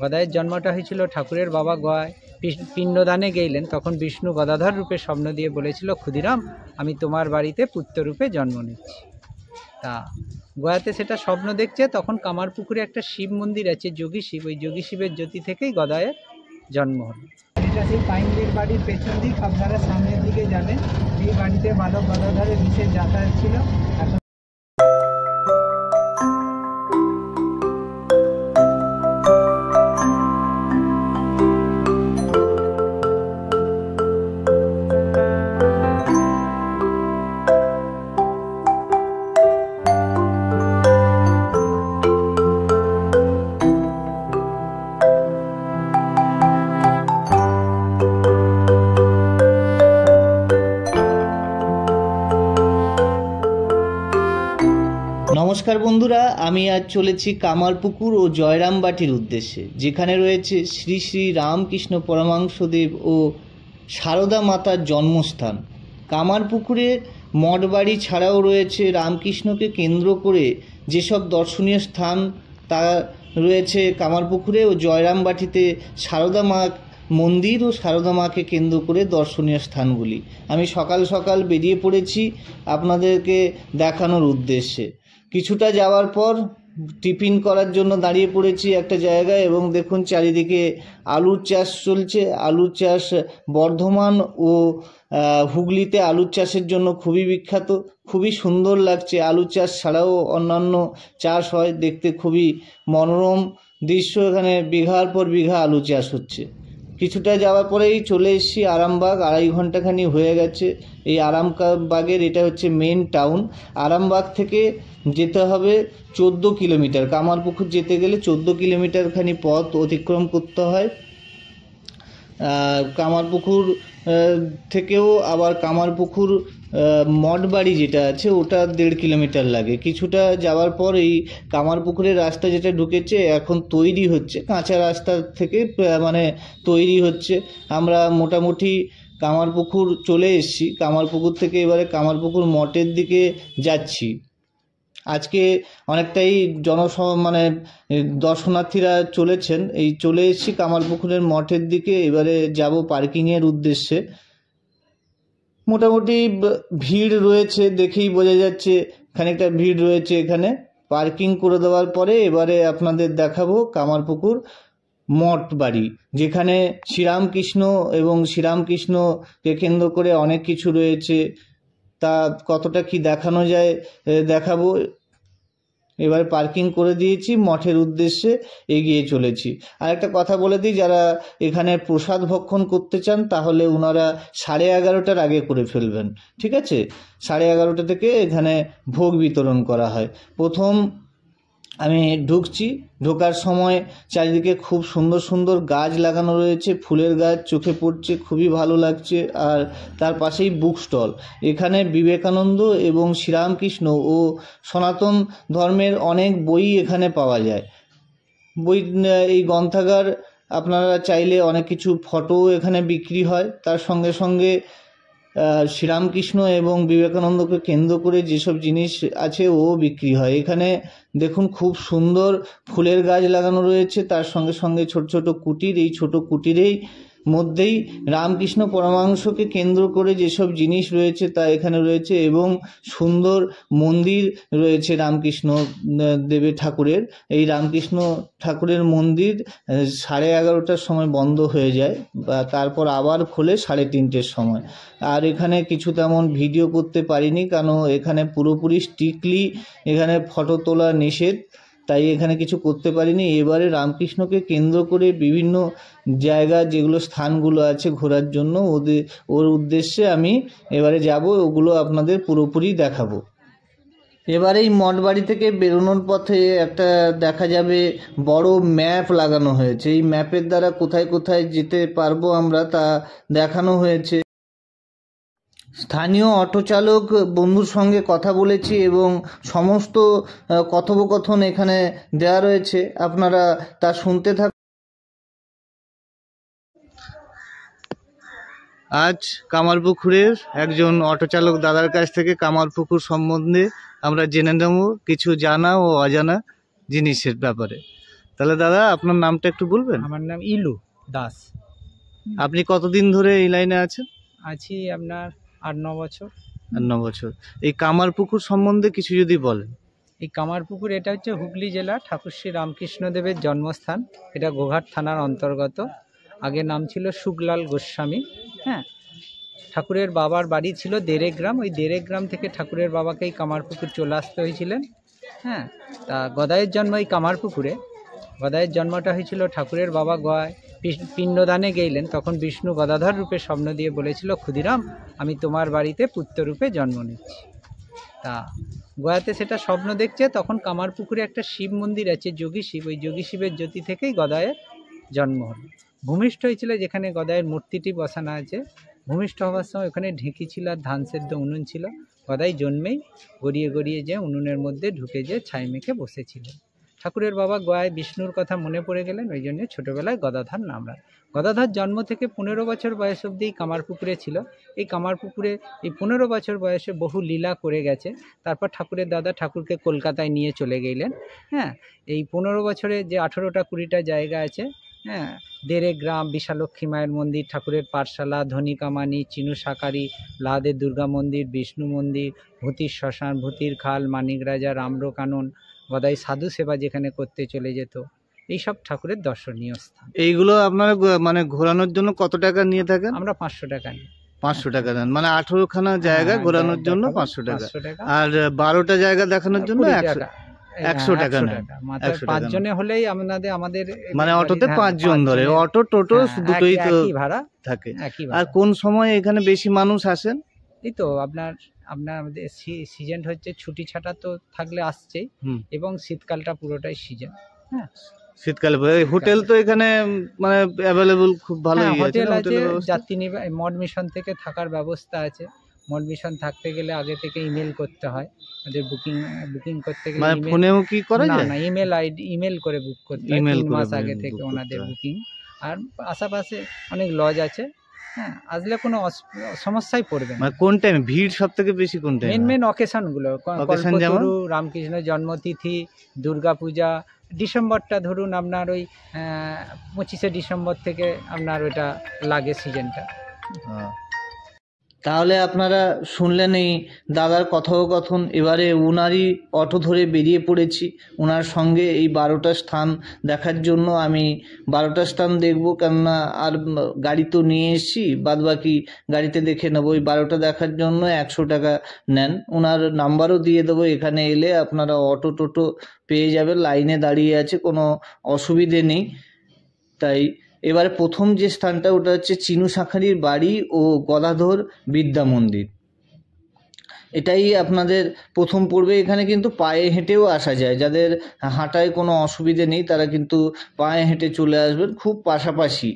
গদায়ের জন্মটা হয়েছিল ঠাকুরের বাবা গয়ায় পিণ্ডদানে গেলেন, তখন বিষ্ণু গদাধর রূপে স্বপ্ন দিয়ে বলেছিল, ক্ষুদিরাম আমি তোমার বাড়িতে পুত্ররূপে জন্ম নিচ্ছি। তা গয়াতে সেটা স্বপ্ন দেখছে, তখন কামারপুকুরে একটা শিব মন্দির আছে যোগী শিব, ওই যোগী শিবের জ্যোতি থেকেই গদায়ের জন্ম হলো। এটা সেই পাইনলির বাড়ির পেছন দিক, আপনারা সামনের দিকে যাবেন, এই বাড়িতে বালক গদাধরের বিশেষ যাতায়াত ছিল। এখন নমস্কার বন্ধুরা, আমি আজ চলেছি কামারপুকুর ও জয়রামবাটির উদ্দেশ্যে, যেখানে রয়েছে শ্রী শ্রী রামকৃষ্ণ পরমহংসদেব ও সারদা মাতার জন্মস্থান। কামারপুকুরে মঠবাড়ি ছাড়াও রয়েছে রামকৃষ্ণকে কেন্দ্র করে যেসব দর্শনীয় স্থান তা রয়েছে কামারপুকুরে ও জয়রামবাটিতে সারদা মা মন্দির ও সারদা মাকে কেন্দ্র করে দর্শনীয় স্থানগুলি। আমি সকাল সকাল বেরিয়ে পড়েছি আপনাদেরকে দেখানোর উদ্দেশ্যে। কিছুটা যাওয়ার পর টিফিন করার জন্য দাঁড়িয়ে পড়েছি একটা জায়গায়, এবং দেখুন চারিদিকে আলুর চাষ চলছে। আলুর চাষ বর্ধমান ও হুগলিতে আলুর চাষের জন্য খুবই বিখ্যাত, খুবই সুন্দর লাগছে। আলু চাষ ছাড়াও অন্যান্য চাষ হয়, দেখতে খুবই মনোরম দৃশ্য। এখানে বিঘার পর বিঘা আলু চাষ হচ্ছে। কিছুটা যাওয়ার পরেই চলে এসেছি আরামবাগ। 2.5 ঘন্টাখানি হয়ে গেছে এই আরামবাগের, এটা হচ্ছে মেন টাউন। আরামবাগ থেকে যেতে হবে 14 কিলোমিটার। কামারপুকুর যেতে গেলে 14 কিলোমিটারখানি পথ অতিক্রম করতে হয়। কামারপুকুর থেকেও আবার কামারপুকুর মঠবাড়ি যেটা আছে ওটা 1.5 কিলোমিটার লাগে। কিছুটা যাওয়ার পর এই কামারপুকুরের রাস্তা যেটা ঢুকেছে এখন তৈরি হচ্ছে, কাঁচা রাস্তা থেকে মানে তৈরি হচ্ছে। আমরা মোটামুটি কামারপুকুর চলে এসেছি। কামারপুকুর থেকে এবারে কামারপুকুর মঠের দিকে যাচ্ছি। আজকে অনেকটাই মানে দর্শনার্থীরা চলেছেন, এই চলে এসেছি কামারপুকুরের মঠের দিকে। এবারে যাব পার্কিংয়ের উদ্দেশ্যে। মোটামুটি ভিড় রয়েছে, দেখেই বোঝা যাচ্ছে খানিকটা ভিড় রয়েছে এখানে। পার্কিং করে দেওয়ার পরে এবারে আপনাদের দেখাবো কামারপুকুর মঠ বাড়ি, যেখানে শ্রীরামকৃষ্ণ এবং শ্রীরামকৃষ্ণকে কেন্দ্র করে অনেক কিছু রয়েছে। তা কতটা কি দেখানো যায় দেখাবো। এবারে পার্কিং করে দিয়েছি, মঠের উদ্দেশ্যে এগিয়ে চলেছি। আর একটা কথা বলে দিই, যারা এখানে প্রসাদ ভক্ষণ করতে চান তাহলে ওনারা 11:30টার আগে করে ফেলবেন, ঠিক আছে? 11:30 থেকে এখানে ভোগ বিতরণ করা হয়। প্রথম আমি ঢুকছি, ঢোকার সময় চারিদিকে খুব সুন্দর সুন্দর গাছ লাগানো রয়েছে, ফুলের গাছ চোখে পড়ছে, খুবই ভালো লাগছে। আর তার পাশেই বুক স্টল। এখানে বিবেকানন্দ এবং শ্রীরামকৃষ্ণ ও সনাতন ধর্মের অনেক বই এখানে পাওয়া যায়। বই এই গ্রন্থাগার, আপনারা চাইলে অনেক কিছু ফটোও এখানে বিক্রি হয়। তার সঙ্গে সঙ্গে শ্রীরামকৃষ্ণ এবং বিবেকানন্দকে কেন্দ্র করে যেসব জিনিস আছে ও বিক্রি হয়। এখানে দেখুন খুব সুন্দর ফুলের গাছ লাগানো রয়েছে, তার সঙ্গে সঙ্গে ছোট ছোট কুটির। এই ছোট কুটিরেই মধ্যেই রামকৃষ্ণ পরমহংসকে কেন্দ্র করে যেসব জিনিস রয়েছে তা এখানে রয়েছে, এবং সুন্দর মন্দির রয়েছে রামকৃষ্ণ দেবের ঠাকুরের। এই রামকৃষ্ণ ঠাকুরের মন্দির 11:30টার সময় বন্ধ হয়ে যায়, বা তারপর আবার খোলে 3:30টার সময়। আর এখানে কিছু তেমন ভিডিও করতে পারিনি, কারণ এখানে পুরোপুরি স্ট্রিক্টলি এখানে ফটো তোলা নিষেধ, তাই এখানে কিছু করতে পারিনি। এবারে রামকৃষ্ণকে কেন্দ্র করে বিভিন্ন জায়গা যেগুলো স্থানগুলো আছে ঘোরার জন্য ওর উদ্দেশ্যে আমি এবারে যাব, ওগুলো আপনাদের পুরোপুরি দেখাবো। এবারে এই মঠবাড়ি থেকে বেরোনোর পথে একটা দেখা যাবে বড় ম্যাপ লাগানো হয়েছে। এই ম্যাপের দ্বারা কোথায় কোথায় যেতে পারবো আমরা তা দেখানো হয়েছে। স্থানীয় অটো চালক বন্ধুর সঙ্গে কথা বলেছি এবং সমস্ত কথোপকথন এখানে দেওয়া রয়েছে, আপনারা তা শুনতে থাকুন। আজ কামারপুকুরের একজন অটো চালক দাদার কাছ থেকে কামারপুকুর সম্বন্ধে আমরা জেনে নেব কিছু জানা ও অজানা জিনিসের ব্যাপারে। তাহলে দাদা আপনার নামটা একটু বলবেন? আমার নাম ইলু দাস। আপনি কতদিন ধরে এই লাইনে আছেন? আছি আপনার 8-9 বছর। 9 বছর। এই কামারপুকুর সম্বন্ধে কিছু যদি বলেন। এই কামারপুকুর এটা হচ্ছে হুগলি জেলা ঠাকুর শ্রী রামকৃষ্ণদেবের জন্মস্থান। এটা গোঘাট থানার অন্তর্গত। আগে নাম ছিল শুকলাল গোস্বামী। হ্যাঁ, ঠাকুরের বাবার বাড়ি ছিল দেরেগ্রাম। ওই দেরেগ্রাম থেকে ঠাকুরের বাবাকে এই কামারপুকুর চলে আসতে হয়েছিলেন। হ্যাঁ, তা গদাইয়ের জন্ম এই কামারপুকুরে। গদাইয়ের জন্মটা হয়েছিল ঠাকুরের বাবা গয়ায় পিণ্ডদানে গেলেন, তখন বিষ্ণু গদাধর রূপে স্বপ্ন দিয়ে বলেছিল, ক্ষুদিরাম আমি তোমার বাড়িতে পুত্ররূপে জন্ম নিচ্ছি। তা গয়াতে সেটা স্বপ্ন দেখছে, তখন কামারপুকুরে একটা শিব মন্দির আছে, যোগী শিব। ওই যোগী শিবের জ্যোতি থেকেই গদায়ের জন্ম হলো। ভূমিষ্ঠ হয়েছিল যেখানে গদায়ের মূর্তিটি বসানো আছে। ভূমিষ্ঠ হওয়ার সময় ওখানে ঢেঁকি ছিল আর ধান সেদ্ধ উনুন ছিল। গদাই জন্মেই গড়িয়ে গড়িয়ে যে উনুনের মধ্যে ঢুকে যে ছাই মেখে বসেছিলেন। ঠাকুরের বাবা গয়ায় বিষ্ণুর কথা মনে পড়ে গেলেন, ওই জন্য ছোটোবেলায় গদাধর নাম রাখেন। গদাধর জন্ম থেকে 15 বছর বয়স অবধি কামারপুকুরে ছিল। এই কামারপুকুরে এই 15 বছর বয়সে বহু লীলা করে গেছে। তারপর ঠাকুরের দাদা ঠাকুরকে কলকাতায় নিয়ে চলে গেলেন। হ্যাঁ, এই 15 বছরে যে 18টা 20টা জায়গা আছে, হ্যাঁ, দেরেগ্রাম, বিশালক্ষী মায়ের মন্দির, ঠাকুরের পাঠশালা, ধনিকামানি, চিনু সাকারি, লাদের দুর্গা মন্দির, বিষ্ণু মন্দির, ভূতির শ্মশান, ভূতির খাল, মানিক রাজা, রামরো কানন, গদাই সাধু সেবা যেখানে করতে চলে যেত, এইসব ঠাকুরের দর্শনীয় স্থান। এইগুলো আপনারা মানে ঘোরানোর জন্য কত টাকা নিয়ে থাকেন? আমরা 500 টাকা নিই। 500 টাকা দেন, মানে 18খানা জায়গা ঘোরানোর জন্য 500 টাকা। আর 12টা জায়গা দেখানোর জন্য 100 টাকা নেন। 5 জনে হলেই আমাদের মানে অটোতে 5 জন ধরে, অটো টোটো দুটোই তো ভাড়া থাকে। আর কোন সময় এখানে বেশি মানুষ আসেন? এই তো আপনার আমাদের সিজন হচ্ছে, ছুটি ছাটা তো থাকলে আসছেই, এবং শীতকালটা পুরোটাই সিজন। হ্যাঁ, শীতকালে হোটেল তো এখানে মানে অ্যাভেলেবল, খুব ভালোই আছে। হোটেল আছে, যাত্রী মড মিশন থেকে থাকার ব্যবস্থা আছে। মড মিশন থাকতে গেলে আগে থেকে ইমেল করতে হয়, ওদের বুকিং করতে গেলে মানে ফোনেও কি করা যায়? না, ইমেল করে বুক করতে হয় 3 মাস আগে থেকে ওনাদের বুকিং। আর আশেপাশে অনেক লজ আছে। হ্যাঁ, আসলে কোনো সমস্যায় পড়বে না। কোন টাইমে ভিড় সব থেকে বেশি? কোন টাইমে? মেন অকেশনগুলো, কল্পতরু, রামকৃষ্ণ জন্মতিথি, দুর্গাপূজা, ডিসেম্বরটা ধরুন আপনার ওই 25শে ডিসেম্বর থেকে আপনার ওইটা লাগে সিজনটা। তাহলে আপনারা শুনলেন এই দাদার কথোপকথন। এবারে উনারই অটো ধরে বেরিয়ে পড়েছি ওনার সঙ্গে এই 12টা স্থান দেখার জন্য। আমি 12টা স্থান দেখবো, কেননা আর গাড়ি তো নিয়ে এসেছি, বাদ বাকি গাড়িতে দেখে নেবো। ওই 12টা দেখার জন্য 100 টাকা নেন। ওনার নাম্বারও দিয়ে দেবো, এখানে এলে আপনারা অটো টোটো পেয়ে যাবেন। লাইনে দাঁড়িয়ে আছে, কোনো অসুবিধে নেই। তাই এবারে প্রথম যে স্থানটা, ওটা হচ্ছে চিনু শাঁখারির বাড়ি ও গদাধর বিদ্যা মন্দির। এটাই আপনাদের প্রথম পড়বে। এখানে কিন্তু পায়ে হেঁটেও আসা যায়, যাদের হাঁটায় কোনো অসুবিধে নেই তারা কিন্তু পায়ে হেঁটে চলে আসবেন, খুব পাশাপাশি।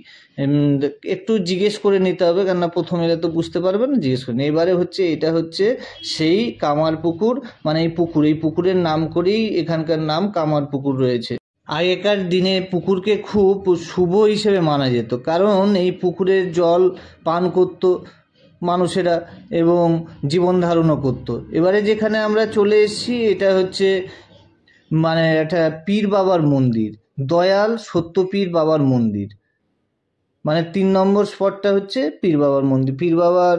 একটু জিজ্ঞেস করে নিতে হবে, কেননা প্রথম এলে তো বুঝতে পারবেন না, জিজ্ঞেস করে। এবারে হচ্ছে এটা হচ্ছে সেই কামারপুকুর, মানে এই পুকুরের নাম করেই এখানকার নাম কামারপুকুর রয়েছে। আগেকার দিনে পুকুরকে খুব শুভ হিসেবে মানা যেত, কারণ এই পুকুরের জল পান করত মানুষেরা এবং জীবন ধারণও করত। এবারে যেখানে আমরা চলে এসেছি, এটা হচ্ছে মানে একটা পীর বাবার মন্দির, দয়াল সত্য পীর বাবার মন্দির। মানে 3 নম্বর স্পটটা হচ্ছে পীর বাবার মন্দির। পীর বাবার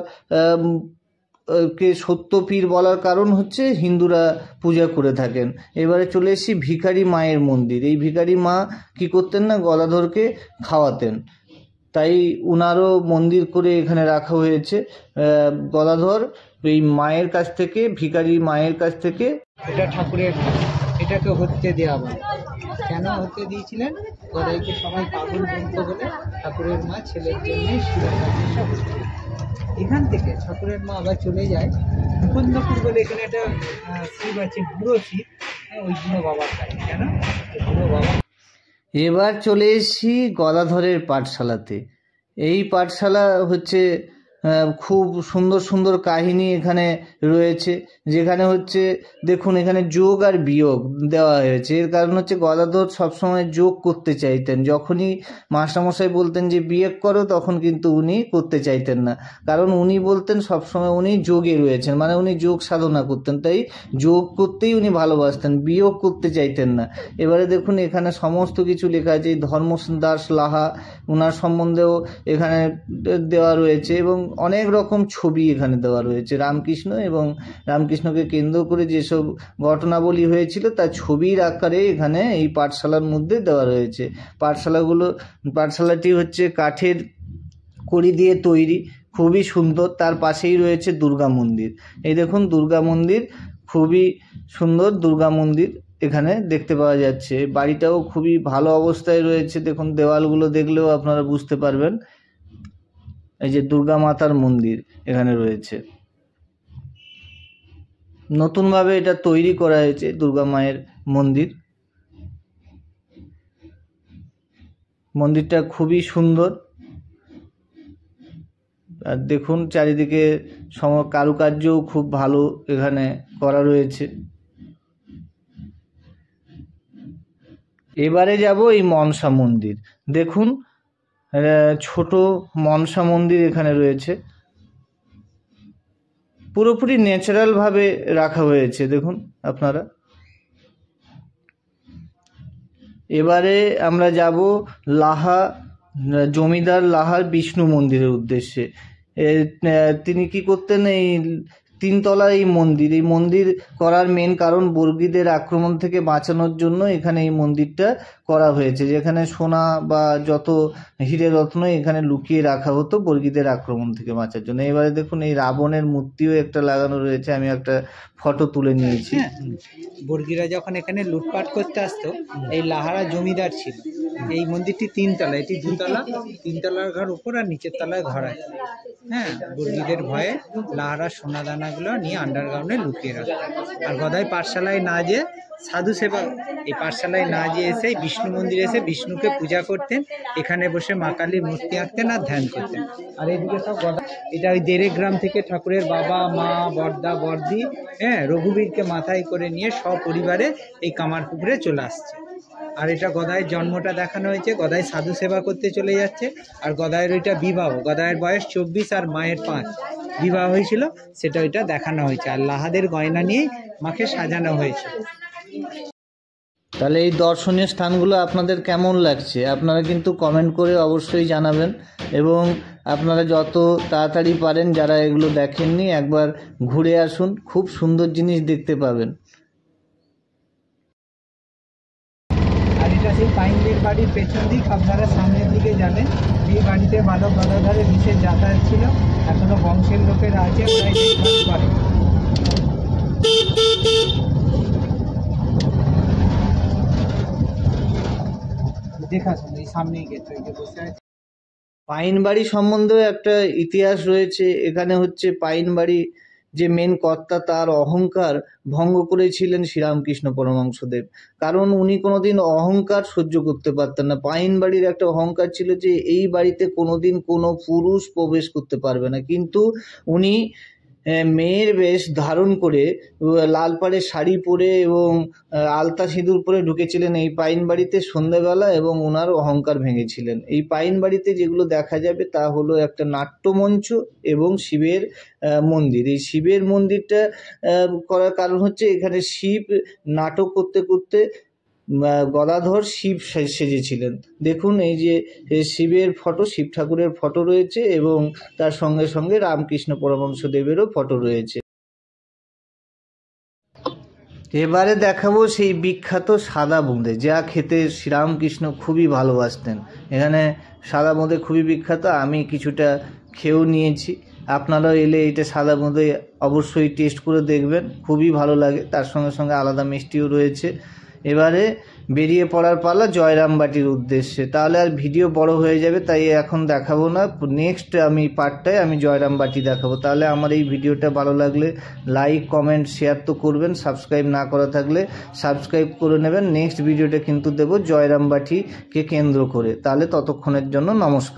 কে সত্য পীর বলার কারণ হচ্ছে হিন্দুরা পূজা করে থাকেন। এবারে চলে এসেছি ভিখারি মায়ের মন্দির। এই ভিখারি মা কি করতেন না, গদাধরকে খাওয়াতেন, তাই উনারও মন্দির করে এখানে রাখা হয়েছে। গদাধর এই মায়ের কাছ থেকে, ভিখারি মায়ের কাছ থেকে, এটা ঠাকুরের, এটাকে হতে দেওয়া বলে। কেন হতে দিয়েছিলেন? গদাইকে সবাই পাগল বলতো বলে ঠাকুরের মা ছেলের জন্য এখান থেকে ঠাকুরের মা আবার চলে যায় মুকুন্দপুর বলে, এখানে একটা শিব আছে, বুড়ো শিব, ওই বুড়ো বাবার কাছে। কেন বুড়ো বাবা? এবার চলে এসেছি গদাধরের পাঠশালাতে। এই পাঠশালা হচ্ছে খুব সুন্দর সুন্দর কাহিনী এখানে রয়েছে, যেখানে হচ্ছে দেখুন এখানে যোগ আর বিয়োগ দেওয়া হয়েছে। এর কারণ হচ্ছে গদাধর সবসময় যোগ করতে চাইতেন, যখনই মাস্টারমশাই বলতেন যে বিয়োগ করো তখন কিন্তু উনি করতে চাইতেন না, কারণ উনি বলতেন সবসময় উনি যোগে রয়েছেন, মানে উনি যোগ সাধনা করতেন, তাই যোগ করতেই উনি ভালোবাসতেন, বিয়োগ করতে চাইতেন না। এবারে দেখুন এখানে সমস্ত কিছু লেখা আছে, ধর্মদাস লাহা ওনার সম্বন্ধেও এখানে দেওয়া রয়েছে এবং অনেক রকম ছবি এখানে দেওয়া রয়েছে। রামকৃষ্ণ এবং রামকৃষ্ণকে কেন্দ্র করে যেসব ঘটনাবলী হয়েছিল তার ছবির আকারে এখানে এই পাঠশালার মধ্যে দেওয়া রয়েছে। পাঠশালাটি হচ্ছে কাঠের কড়ি দিয়ে তৈরি, খুবই সুন্দর। তার পাশেই রয়েছে দুর্গা মন্দির। এই দেখুন দুর্গা মন্দির, খুবই সুন্দর দুর্গা মন্দির এখানে দেখতে পাওয়া যাচ্ছে। বাড়িটাও খুবই ভালো অবস্থায় রয়েছে, দেখুন দেওয়ালগুলো দেখলেও আপনারা বুঝতে পারবেন। এই যে দুর্গা মাতার মন্দির এখানে রয়েছে, নতুনভাবে এটা তৈরি করা হয়েছে দুর্গা মায়ের মন্দির। মন্দিরটা খুবই সুন্দর, আর দেখুন চারিদিকে কারুকার্যও খুব ভালো এখানে করা রয়েছে। এবারে যাব এই মনসা মন্দির। দেখুন ছোট মনসা মন্দির এখানে রয়েছে, পুরোপুরি ন্যাচারাল ভাবে রাখা হয়েছে দেখুন আপনারা। এবারে আমরা যাব লাহা জমিদার লাহার বিষ্ণু মন্দিরের উদ্দেশ্যে। তিনি কি করতেন, এই তিনতলা এই মন্দির করার মেন কারণ বর্গীদের আক্রমণ থেকে বাঁচানোর জন্য এখানে এই মন্দিরটা করা হয়েছে, যেখানে সোনা বা যত হিরে রত্ন এখানে লুকিয়ে রাখা হতো বর্গীদের আক্রমণ থেকে বাঁচার জন্য। এবারে দেখুন এই রাবণের মূর্তিও একটা লাগানো রয়েছে, আমি একটা ফটো তুলে নিয়েছি। বর্গীরা যখন এখানে লুটপাট করতে আসতো, এই লাহারা জমিদার ছিল। এই মন্দিরটি তিনতলা, এটি দুতলা, তিনতলার ঘর উপর আর নিচের তলায় ঘর আছে। হ্যাঁ, বর্গীদের ভয়ে লাহারা সোনা দানাগুলো নিয়ে আন্ডারগ্রাউন্ডে লুকিয়ে রাখতো। আর গদাই পাঠশালায় না যেয়ে সাধু সেবা, এই পাঠশালায় না যেয়ে এসে বিষ্ণু মন্দিরে এসে বিষ্ণুকে পূজা করতেন, এখানে বসে মা কালীর মূর্তি আঁকতেন আর ধ্যান করতেন। আর এইদিকে সব গদা, এটা ওই দেড়ে গ্রাম থেকে ঠাকুরের বাবা মা বর্দা বর্দি রঘুবীরকে মাথায় করে নিয়ে সপরিবারে এই কামারপুকুরে চলে আসছে। আর এটা গদাইয়ের জন্মটা দেখানো হয়েছে, গদাই সাধু সেবা করতে চলে যাচ্ছে। আর গদাইয়ের ওইটা বিবাহ, গদাইয়ের বয়স 24 আর মায়ের 5, বিবাহ হয়েছিল, সেটা ওইটা দেখানো হয়েছে। আর লাহাদের গয়না নিয়ে মাকে সাজানো হয়েছে। তাহলে এই দর্শনীয় স্থানগুলো আপনাদের কেমন লাগছে আপনারা কিন্তু কমেন্ট করে অবশ্যই জানাবেন, এবং আপনারা যত তাড়াতাড়ি পারেন যারা এগুলো দেখেননি একবার ঘুরে আসুন, খুব সুন্দর জিনিস দেখতে পাবেন। আর এটা সেই পাইনদের বাড়ির পেছন দিক, আপনারা সামনের দিকে যাবেন। এই বাড়িতে বালক গদাধরের বিশেষ যাতায়াত ছিল, এখনো বংশের লোকেরা আছে, প্রায় দেখভাল করে। দেখাশোনা এই সামনেই গেছে, ওই যে বসে আছে। পাইন বাড়ি সম্বন্ধেও একটা ইতিহাস রয়েছে। এখানে হচ্ছে পাইন বাড়ি যে মেন কর্তা, তার অহংকার ভঙ্গ করেছিলেন শ্রীরামকৃষ্ণ পরমহংসদেব, কারণ উনি কোনোদিন অহংকার সহ্য করতে পারতেন না। পাইন বাড়ির একটা অহংকার ছিল যে এই বাড়িতে কোনোদিন কোনো পুরুষ প্রবেশ করতে পারবে না, কিন্তু উনি মেয়ের বেশ ধারণ করে লাল পাড়ের শাড়ি পরে এবং আলতা সিঁদুর পরে ঢুকেছিলেন এই পাইন বাড়িতে সন্ধ্যাবেলা, এবং ওনার অহংকার ভেঙেছিলেন। এই পাইন বাড়িতে যেগুলো দেখা যাবে তা হলো একটা নাট্যমঞ্চ এবং শিবের মন্দির। এই শিবের মন্দিরটা করার কারণ হচ্ছে এখানে শিব নাটক করতে করতে গদাধর শিব সেজেছিলেন। দেখুন এই যে শিবের ফটো, শিব ঠাকুরের ফটো রয়েছে এবং তার সঙ্গে সঙ্গে রামকৃষ্ণ পরমহংসদেবেরও ফটো রয়েছে। এবারে দেখাবো সেই বিখ্যাত সাদা বোঁদে, যা খেতে শ্রীরামকৃষ্ণ খুবই ভালোবাসতেন। এখানে সাদা বোঁদে খুবই বিখ্যাত, আমি কিছুটা খেয়েও নিয়েছি। আপনারাও এলে এইটা সাদা বোঁদে অবশ্যই টেস্ট করে দেখবেন, খুবই ভালো লাগে। তার সঙ্গে সঙ্গে আলাদা মিষ্টিও রয়েছে। এবারে বেরিয়ে পড়ার পালা জয়রামবাটির উদ্দেশ্যে। তাহলে আর ভিডিও বড় হয়ে যাবে, তাই এখন দেখাবো না। নেক্সট আমি পার্টটায় আমি জয়রামবাটি দেখাবো। তাহলে আমার এই ভিডিওটা ভালো লাগলে লাইক কমেন্ট শেয়ার তো করবেন, সাবস্ক্রাইব না করা থাকলে সাবস্ক্রাইব করে নেবেন। নেক্সট ভিডিওটা কিন্তু দেবো জয়রামবাটিকে কেন্দ্র করে। তাহলে ততক্ষণের জন্য নমস্কার।